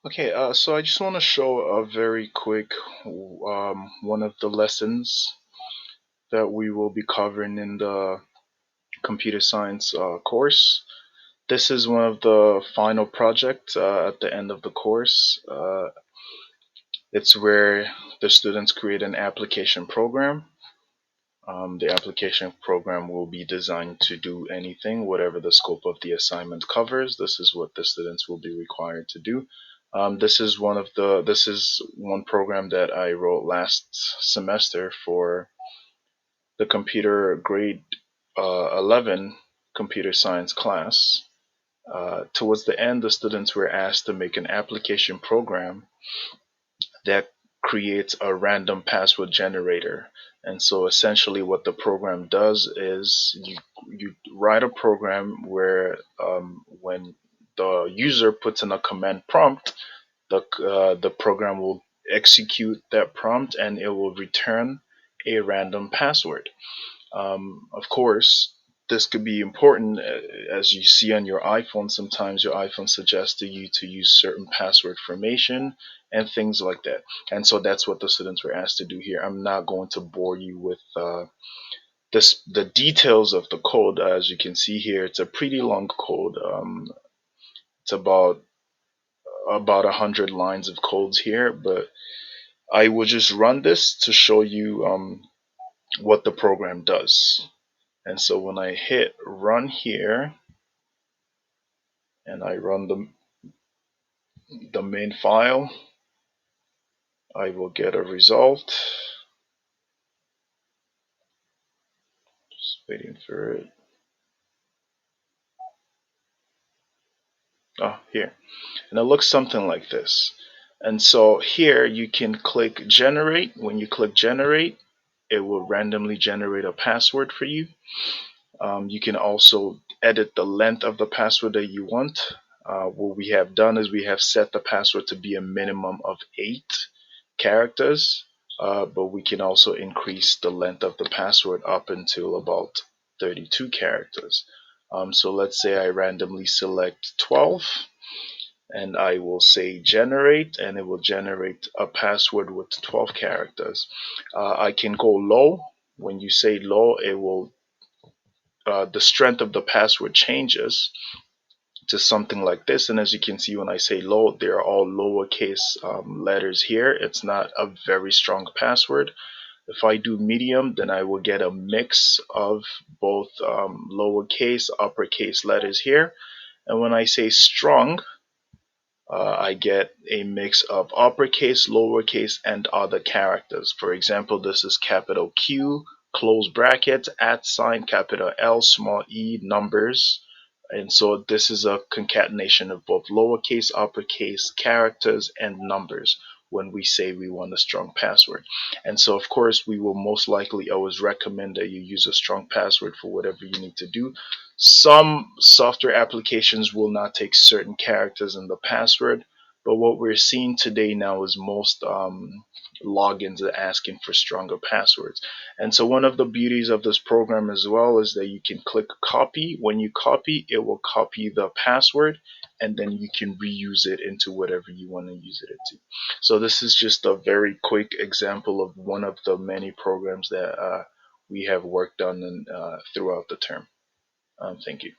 Okay, so I just want to show a very quick one of the lessons that we will be covering in the computer science course. This is one of the final projects at the end of the course. It's where the students create an application program. The application program will be designed to do anything, whatever the scope of the assignment covers. This is what the students will be required to do. This is one program that I wrote last semester for the computer grade 11 computer science class. Towards the end, the students were asked to make an application program that creates a random password generator. And so essentially what the program does is you write a program where when the user puts in a command prompt, the program will execute that prompt and it will return a random password. Of course, this could be important as you see on your iPhone. Sometimes your iPhone suggests to you to use certain password formation and things like that. And so that's what the students were asked to do here. I'm not going to bore you with the details of the code. As you can see here, it's a pretty long code. It's about 100 lines of codes here, but I will just run this to show you what the program does. And so when I hit run here and I run the main file, I will get a result. Just waiting for it. Oh, here. And it looks something like this. And so here you can click generate. When you click generate, it will randomly generate a password for you. You can also edit the length of the password that you want. What we have done is we have set the password to be a minimum of 8 characters, but we can also increase the length of the password up until about 32 characters. So let's say I randomly select 12 and I will say generate, and it will generate a password with 12 characters. I can go low. When you say low, it will the strength of the password changes to something like this. And as you can see, when I say low, they're all lowercase letters here. It's not a very strong password. If I do medium, then I will get a mix of both lowercase, uppercase letters here. And when I say strong, I get a mix of uppercase, lowercase, and other characters. For example, this is capital Q, close brackets, at sign, capital L, small e, numbers. And so this is a concatenation of both lowercase, uppercase, characters, and numbers when we say we want a strong password. And so, of course, we will most likely always recommend that you use a strong password for whatever you need to do. Some software applications will not take certain characters in the password, but what we're seeing today now is most logins are asking for stronger passwords. And so one of the beauties of this program as well is that you can click copy. When you copy, it will copy the password and then you can reuse it into whatever you want to use it into. So this is just a very quick example of one of the many programs that we have worked on throughout the term. Thank you.